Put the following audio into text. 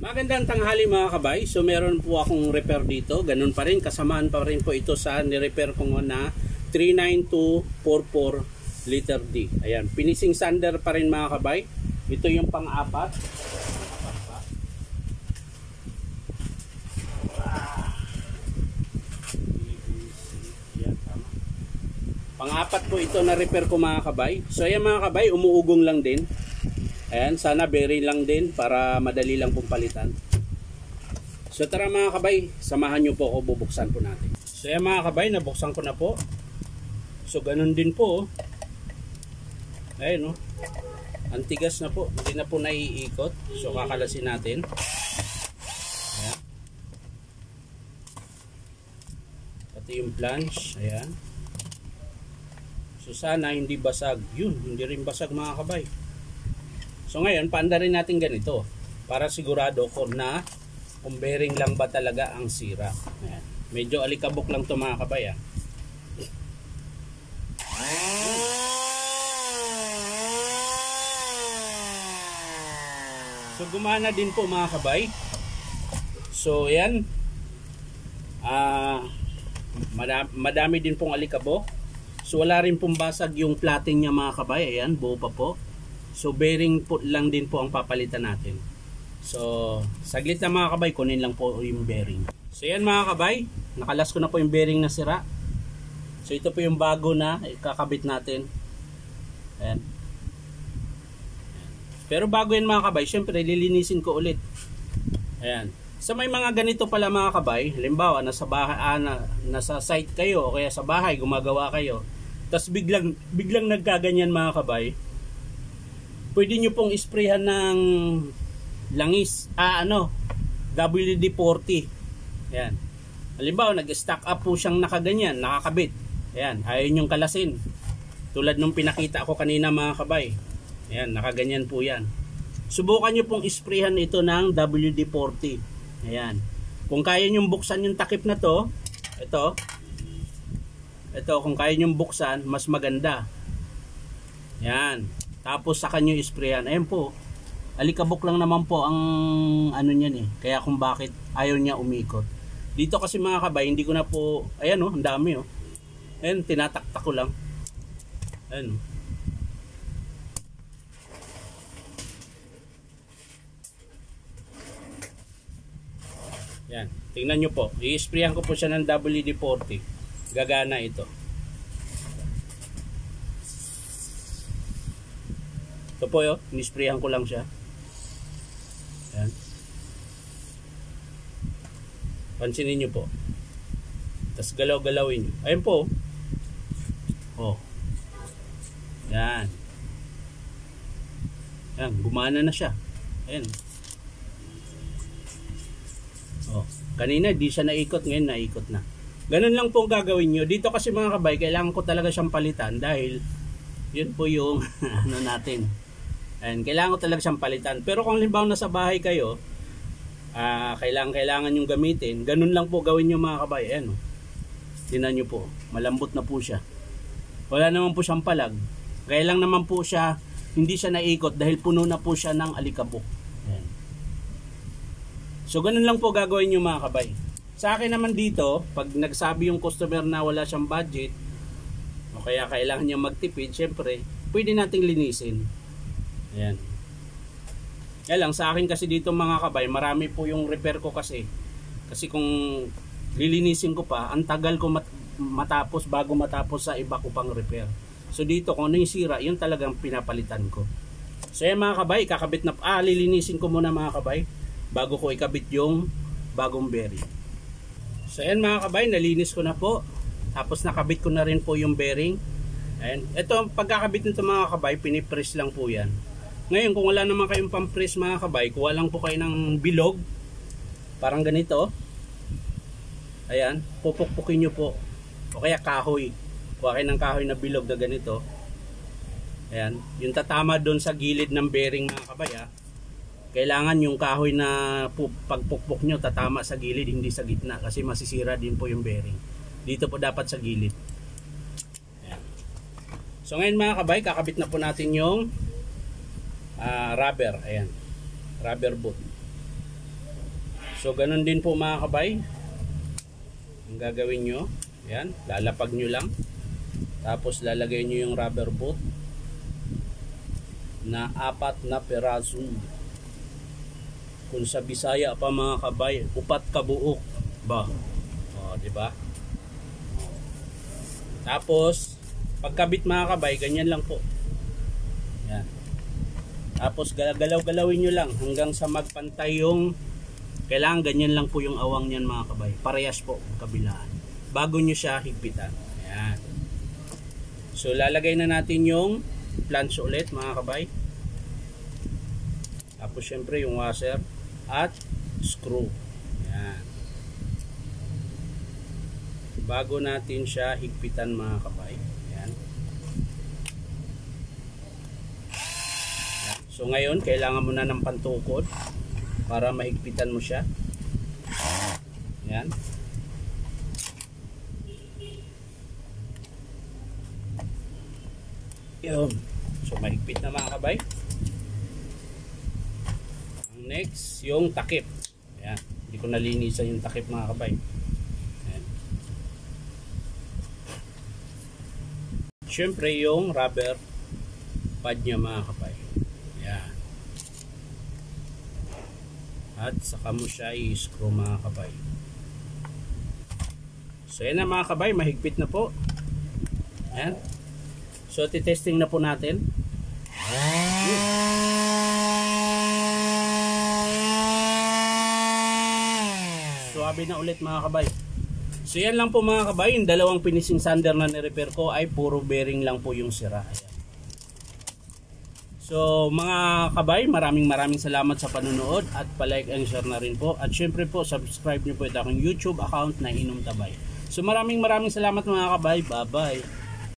Magandang tanghali mga kabay. So meron po akong repair dito. Ganun pa rin, kasamaan pa rin po ito sa ni-repair ko na 39244 liter D. Ayan, finishing sander pa rin mga kabay. Ito yung pang-apat. Pang-apat po ito na repair ko mga kabay. So ayan mga kabay, umuugong lang din. Ayan, sana bearing lang din para madali lang pong palitan. So tara mga kabay, samahan nyo po ako, bubuksan po natin. So ayan mga kabay, nabuksan ko na po. So ganun din po. Ayan o. Antigas na po, hindi na po naiikot. So kakalasin natin. Ayan. Pati yung flange, ayan. So sana hindi basag. Yun, hindi rin basag mga kabay. So ngayon, paanda rin natin ganito para sigurado ko na kung bearing lang ba talaga ang sira. Ayan. Medyo alikabok lang to mga kabay. So gumana din po mga kabay. So yan. Madami din pong alikabok. So wala rin pong basag yung plating niya mga kabay. Ayan, buo pa po. So bearing po lang din po ang papalitan natin. So saglit na mga kabay, kunin lang po yung bearing. So yan mga kabay, nakalas ko na po yung bearing na sira. So ito po yung bago na ikakabit natin. Ayan. Pero bago yan mga kabay, syempre lilinisin ko ulit. Ayan. So may mga ganito pala mga kabay, halimbawa nasa bahay, nasa site kayo o kaya sa bahay gumagawa kayo. Tapos biglang nagkaganyan mga kabay. Pwede nyo pong isprayhan ng langis, WD-40. Ayan. Halimbawa, nag-stack up po siyang nakaganyan, nakakabit. Ayan, ayaw nyong kalasin. Tulad nung pinakita ko kanina mga kabay. Ayan, nakaganyan po yan. Subukan nyo pong isprayhan ito ng WD-40. Ayan. Kung kaya nyong buksan yung takip na to, ito, kung kaya nyong buksan, mas maganda. Ayan. Tapos saka nyo isprayan. Ayan po. Alikabok lang naman po ang ano niyan eh. Kaya kung bakit ayaw niya umikot. Dito kasi mga kabay, hindi ko na po, ayan oh, ang dami oh. Ayan, tinataktak ko lang. Ayan oh. Ayan, tingnan nyo po. I-sprayan ko po siya ng WD-40. Gagana ito. Ito po yun, nisprayan ko lang siya. Ayan. Pansinin nyo po. Tapos galaw-galawin nyo. Ayan po. Oh. Ayan. Ayan, gumana na siya. Ayan. Oh. Kanina di siya naikot, ngayon naikot na. Ganun lang po ang gagawin nyo. Dito kasi mga kabay, kailangan ko talaga siyang palitan dahil yun po yung ano natin. And kailangan ko talaga siyang palitan. Pero kung halimbawa nasa bahay kayo, kailangan yung gamitin, ganun lang po gawin nyo mga kabay. Ayan, oh. Tingnan nyo po, malambot na po siya. Wala naman po siyang palag. Kaya lang naman po siya, hindi siya naikot dahil puno na po siya ng alikabok. Ayan. So ganun lang po gagawin nyo mga kabay. Sa akin naman dito, pag nagsabi yung customer na wala siyang budget, o kaya kailangan niya magtipid, syempre, pwede nating linisin. Ayan. Kaya lang sa akin kasi dito mga kabay, marami po yung repair ko kasi. Kasi kung lilinisin ko pa, ang tagal ko matapos bago matapos sa iba ko pang repair. So dito kung ano yung sira, yun talagang pinapalitan ko. So yan mga kabay, kakabit na, lilinisin ko muna mga kabay bago ko ikabit yung bagong bearing. So yan mga kabay, nalinis ko na po. Tapos nakabit ko na rin po yung bearing. Ayan. Ito, pagkakabit nito mga kabay, pinipress lang po yan. Ngayon, kung wala naman kayong pampress mga kabay, kuha lang po kayo ng bilog. Parang ganito. Ayan, pupukpukin nyo po. O kaya kahoy. Kuha kayo ng kahoy na bilog na ganito. Ayan, yung tatama doon sa gilid ng bearing mga kabay ha. Kailangan yung kahoy na pagpukpok nyo tatama sa gilid, hindi sa gitna. Kasi masisira din po yung bearing. Dito po dapat sa gilid. Ayan. So ngayon mga kabay, kakabit na po natin yung rubber. Ayan, rubber boot. So ganun din po mga kabay. Ang gagawin nyo, yan, lalapag nyo lang. Tapos lalagay nyo yung rubber boot na 4 na peraso. Kung sa Bisaya pa mga kabay, upat kabuok ba? O, di ba? Tapos pagkabit mga kabay, ganyan lang po. Yan. Tapos galaw-galawin nyo lang hanggang sa magpantay yung, kailangan ganyan lang po yung awang niyan mga kabay. Parehas po kabilaan. Bago nyo siya higpitan. Yan. So lalagay na natin yung flange ulit mga kabay. Tapos syempre yung washer at screw. Yan. Bago natin siya higpitan mga kabay. Yan. So ngayon kailangan mo na ng pantukod para mahigpitan mo siya. Yan. Yun. So mahigpit na mga kabay. Ang next, yung takip. Ayan. Hindi ko nalinisan yung takip mga kabay. Ayan. Siyempre yung rubber pad niya mga kabay. Ayan. At saka mo siya i-screw mga kabay. So yan na mga kabay, mahigpit na po. Ayan. So titesting na po natin. Suwabe na ulit mga kabay. So yan lang po mga kabay. Yung dalawang finishing sander na ni-repair ko ay puro bearing lang po yung sira. Ayan. So mga kabay, maraming salamat sa panonood at palike and share na rin po. At syempre po, subscribe niyo po ito akong YouTube account na Inom Tabay. So maraming salamat mga kabay. Bye bye.